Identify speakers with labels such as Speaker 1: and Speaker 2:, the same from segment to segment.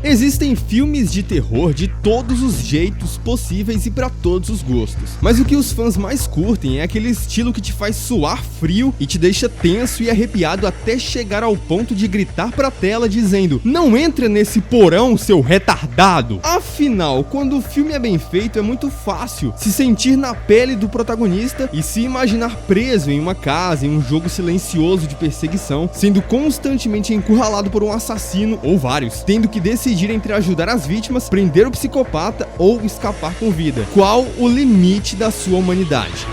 Speaker 1: Existem filmes de terror de todos os jeitos possíveis e para todos os gostos. Mas o que os fãs mais curtem é aquele estilo que te faz suar frio e te deixa tenso e arrepiado até chegar ao ponto de gritar pra tela dizendo: "Não entra nesse porão, seu retardado!" Afinal, quando o filme é bem feito, é muito fácil se sentir na pele do protagonista e se imaginar preso em uma casa, em um jogo silencioso de perseguição, sendo constantemente encurralado por um assassino ou vários, tendo que decidir entre ajudar as vítimas, prender o psicopata ou escapar com vida. Qual o limite da sua humanidade?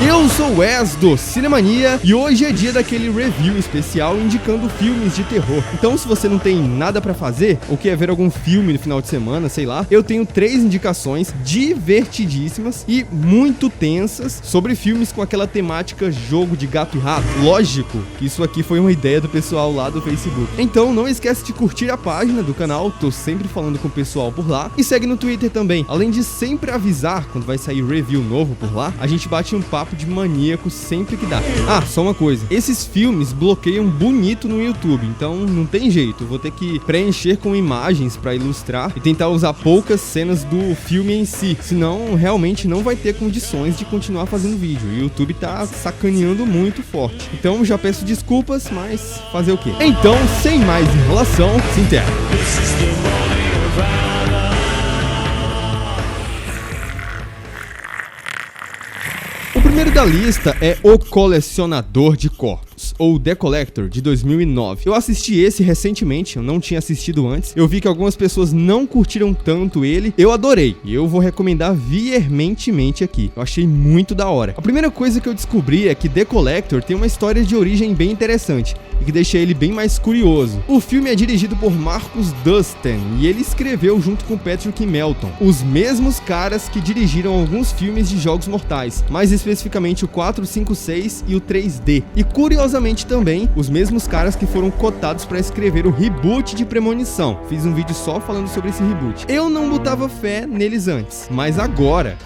Speaker 1: Eu sou o Wes do Cinemania e hoje é dia daquele review especial indicando filmes de terror. Então, se você não tem nada pra fazer ou quer ver algum filme no final de semana, sei lá, eu tenho 3 indicações divertidíssimas e muito tensas sobre filmes com aquela temática jogo de gato e rato. Lógico que isso aqui foi uma ideia do pessoal lá do Facebook. Então, não esquece de curtir a página do canal, tô sempre falando com o pessoal por lá, e segue no Twitter também. Além de sempre avisar quando vai sair review novo por lá, a gente bate um papo de maníaco sempre que dá. Ah, só uma coisa, esses filmes bloqueiam bonito no YouTube, então não tem jeito, eu vou ter que preencher com imagens pra ilustrar e tentar usar poucas cenas do filme em si, senão realmente não vai ter condições de continuar fazendo vídeo. O YouTube tá sacaneando muito forte, então já peço desculpas, mas fazer o quê? Então, sem mais enrolação, se enterra. O primeiro da lista é O Colecionador de Corpos, ou The Collector, de 2009. Eu assisti esse recentemente, eu não tinha assistido antes. Eu vi que algumas pessoas não curtiram tanto ele. Eu adorei, e eu vou recomendar veementemente aqui. Eu achei muito da hora. A primeira coisa que eu descobri é que The Collector tem uma história de origem bem interessante, e que deixa ele bem mais curioso. O filme é dirigido por Marcus Dustin, e ele escreveu junto com Patrick Melton, os mesmos caras que dirigiram alguns filmes de Jogos Mortais, mais especificamente o 4, 5, 6 e o 3D. E curiosamente também, os mesmos caras que foram cotados para escrever o reboot de Premonição. Fiz um vídeo só falando sobre esse reboot. Eu não botava fé neles antes, mas agora...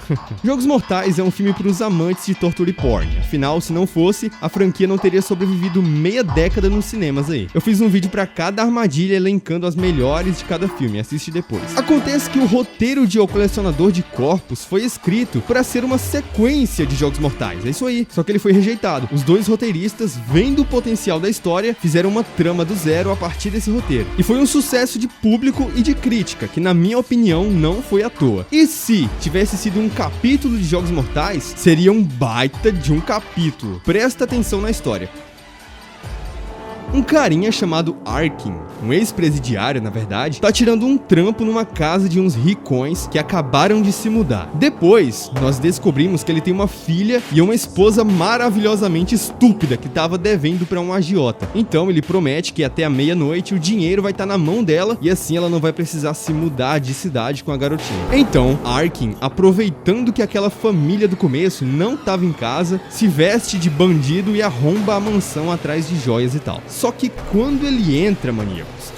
Speaker 1: Jogos Mortais é um filme para os amantes de torture porn. Afinal, se não fosse, a franquia não teria sobrevivido meia década nos cinemas aí. Eu fiz um vídeo para cada armadilha elencando as melhores de cada filme, assiste depois. Acontece que o roteiro de O Colecionador de Corpos foi escrito para ser uma sequência de Jogos Mortais, é isso aí, só que ele foi rejeitado. Os dois roteiristas, vendo o potencial da história, fizeram uma trama do zero a partir desse roteiro. E foi um sucesso de público e de crítica, que na minha opinião não foi à toa. E se tivesse sido um capítulo de Jogos Mortais, seria um baita de um capítulo. Presta atenção na história. Um carinha chamado Arkin, um ex-presidiário na verdade, tá tirando um trampo numa casa de uns ricões que acabaram de se mudar. Depois, nós descobrimos que ele tem uma filha e uma esposa maravilhosamente estúpida que tava devendo pra um agiota. Então ele promete que até a meia-noite o dinheiro vai estar na mão dela e assim ela não vai precisar se mudar de cidade com a garotinha. Então, Arkin, aproveitando que aquela família do começo não tava em casa, se veste de bandido e arromba a mansão atrás de joias e tal. Só que quando ele entra, maníacos,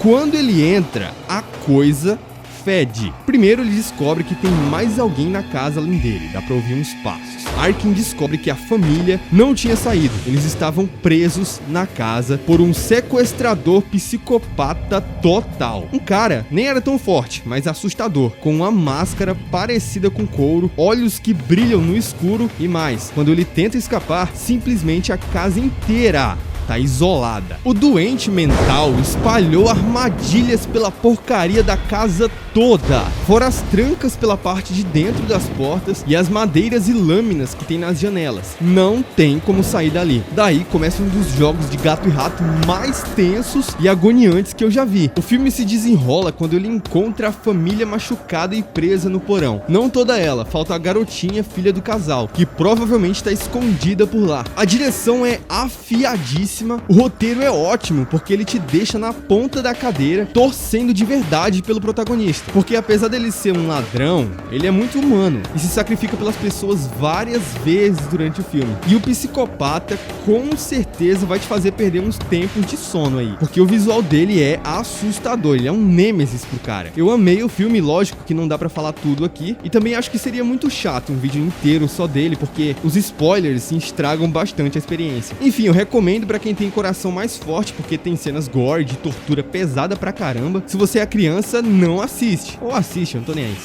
Speaker 1: a coisa fede. Primeiro ele descobre que tem mais alguém na casa além dele, dá pra ouvir uns passos. Arkin descobre que a família não tinha saído, eles estavam presos na casa por um sequestrador psicopata total. Um cara nem era tão forte, mas assustador, com uma máscara parecida com couro, olhos que brilham no escuro e mais. Quando ele tenta escapar, simplesmente a casa inteira tá isolada. O doente mental espalhou armadilhas pela porcaria da casa toda, fora as trancas pela parte de dentro das portas e as madeiras e lâminas que tem nas janelas. Não tem como sair dali. Daí começa um dos jogos de gato e rato mais tensos e agoniantes que eu já vi. O filme se desenrola quando ele encontra a família machucada e presa no porão. Não toda ela, falta a garotinha, filha do casal, que provavelmente está escondida por lá. A direção é afiadíssima. O roteiro é ótimo, porque ele te deixa na ponta da cadeira, torcendo de verdade pelo protagonista. Porque apesar dele ser um ladrão, ele é muito humano e se sacrifica pelas pessoas várias vezes durante o filme. E o psicopata com certeza vai te fazer perder uns tempos de sono aí, porque o visual dele é assustador, ele é um nêmesis pro cara. Eu amei o filme, lógico que não dá pra falar tudo aqui, e também acho que seria muito chato um vídeo inteiro só dele, porque os spoilers estragam bastante a experiência. Enfim, eu recomendo pra quem quem tem coração mais forte, porque tem cenas gore, de tortura pesada pra caramba. Se você é criança, não assiste. Ou assiste, eu não tô nem aí.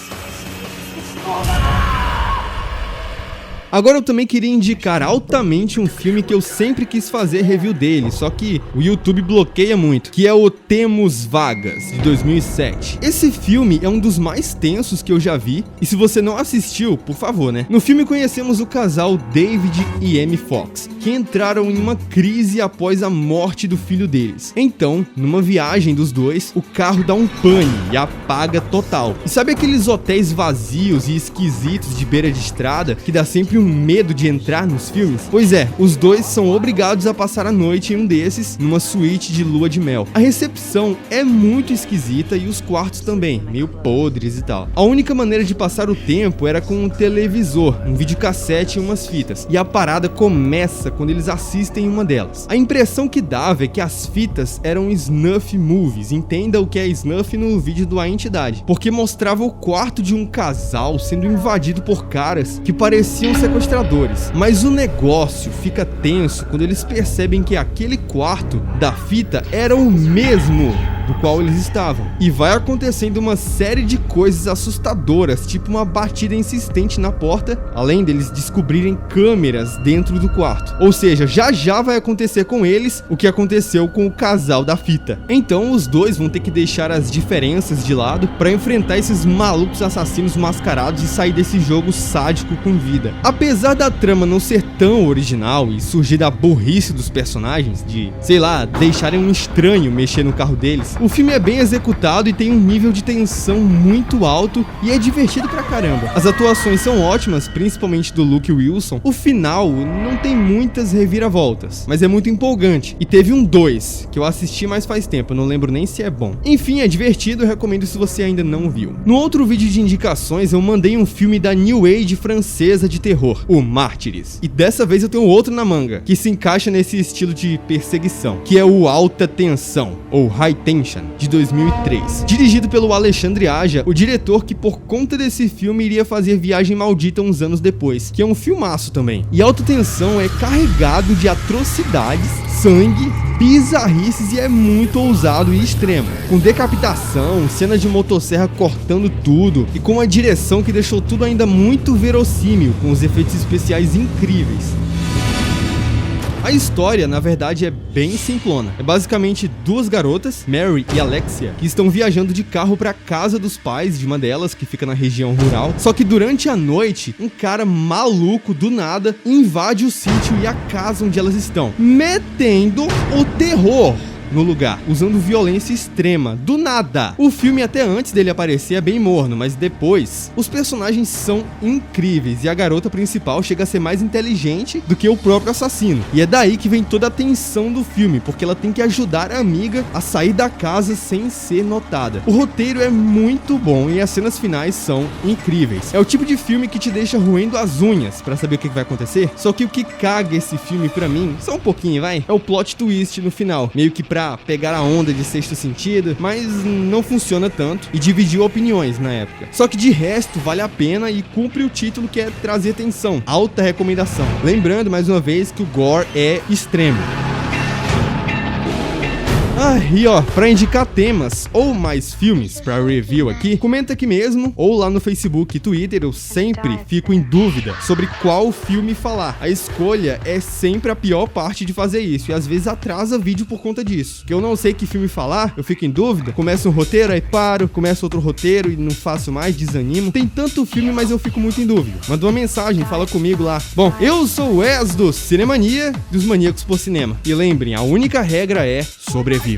Speaker 1: Agora eu também queria indicar altamente um filme que eu sempre quis fazer review dele, só que o YouTube bloqueia muito, que é o Temos Vagas, de 2007. Esse filme é um dos mais tensos que eu já vi, e se você não assistiu, por favor, né? No filme conhecemos o casal David e Amy Fox, que entraram em uma crise após a morte do filho deles. Então, numa viagem dos dois, o carro dá um pane e apaga total. E sabe aqueles hotéis vazios e esquisitos de beira de estrada, que dá sempre um medo de entrar nos filmes? Pois é, os dois são obrigados a passar a noite em um desses, numa suíte de lua de mel. A recepção é muito esquisita e os quartos também, meio podres e tal. A única maneira de passar o tempo era com um televisor, um videocassete e umas fitas. E a parada começa quando eles assistem uma delas. A impressão que dava é que as fitas eram snuff movies, entenda o que é snuff no vídeo do A Entidade, porque mostrava o quarto de um casal sendo invadido por caras que pareciam sequestradores. Mas o negócio fica tenso quando eles percebem que aquele quarto da fita era o mesmo do qual eles estavam. E vai acontecendo uma série de coisas assustadoras, tipo uma batida insistente na porta, além deles descobrirem câmeras dentro do quarto. Ou seja, já vai acontecer com eles o que aconteceu com o casal da fita. Então os dois vão ter que deixar as diferenças de lado para enfrentar esses malucos assassinos mascarados e sair desse jogo sádico com vida. Apesar da trama não ser tão original e surgir da burrice dos personagens, de, sei lá, deixarem um estranho mexer no carro deles, o filme é bem executado e tem um nível de tensão muito alto e é divertido pra caramba. As atuações são ótimas, principalmente do Luke Wilson. O final não tem muitas reviravoltas, mas é muito empolgante. E teve um 2, que eu assisti mas faz tempo, eu não lembro nem se é bom. Enfim, é divertido, eu recomendo se você ainda não viu. No outro vídeo de indicações, eu mandei um filme da New Age francesa de terror, o Mártires. E dessa vez eu tenho outro na manga, que se encaixa nesse estilo de perseguição, que é o Alta Tensão, ou High Tension, de 2003. Dirigido pelo Alexandre Aja, o diretor que por conta desse filme iria fazer Viagem Maldita uns anos depois, que é um filmaço também. E Alta Tensão é carregado de atrocidades, sangue, bizarrices e é muito ousado e extremo, com decapitação, cenas de motosserra cortando tudo e com uma direção que deixou tudo ainda muito verossímil, com os efeitos especiais incríveis. A história, na verdade, é bem simplona. É basicamente duas garotas, Mary e Alexia, que estão viajando de carro pra casa dos pais de uma delas, que fica na região rural. Só que durante a noite, um cara maluco, do nada, invade o sítio e a casa onde elas estão, metendo o terror no lugar, usando violência extrema, do nada. O filme até antes dele aparecer é bem morno, mas depois, os personagens são incríveis e a garota principal chega a ser mais inteligente do que o próprio assassino. E é daí que vem toda a tensão do filme, porque ela tem que ajudar a amiga a sair da casa sem ser notada. O roteiro é muito bom e as cenas finais são incríveis. É o tipo de filme que te deixa roendo as unhas pra saber o que vai acontecer. Só que o que caga esse filme pra mim, só um pouquinho, vai, é o plot twist no final, meio que pra pegar a onda de Sexto Sentido, mas não funciona tanto e dividiu opiniões na época. Só que de resto vale a pena e cumpre o título, que é trazer atenção. Alta recomendação. Lembrando mais uma vez que o gore é extremo. E ó, pra indicar temas ou mais filmes pra review aqui, comenta aqui mesmo ou lá no Facebook e Twitter. Eu sempre fico em dúvida sobre qual filme falar. A escolha é sempre a pior parte de fazer isso e às vezes atrasa vídeo por conta disso, que eu não sei que filme falar, eu fico em dúvida, começo um roteiro, aí paro, começo outro roteiro e não faço mais, desanimo. Tem tanto filme, mas eu fico muito em dúvida. Manda uma mensagem, fala comigo lá. Bom, eu sou o Wes do Cinemania, dos Maníacos por Cinema. E lembrem, a única regra é sobreviva.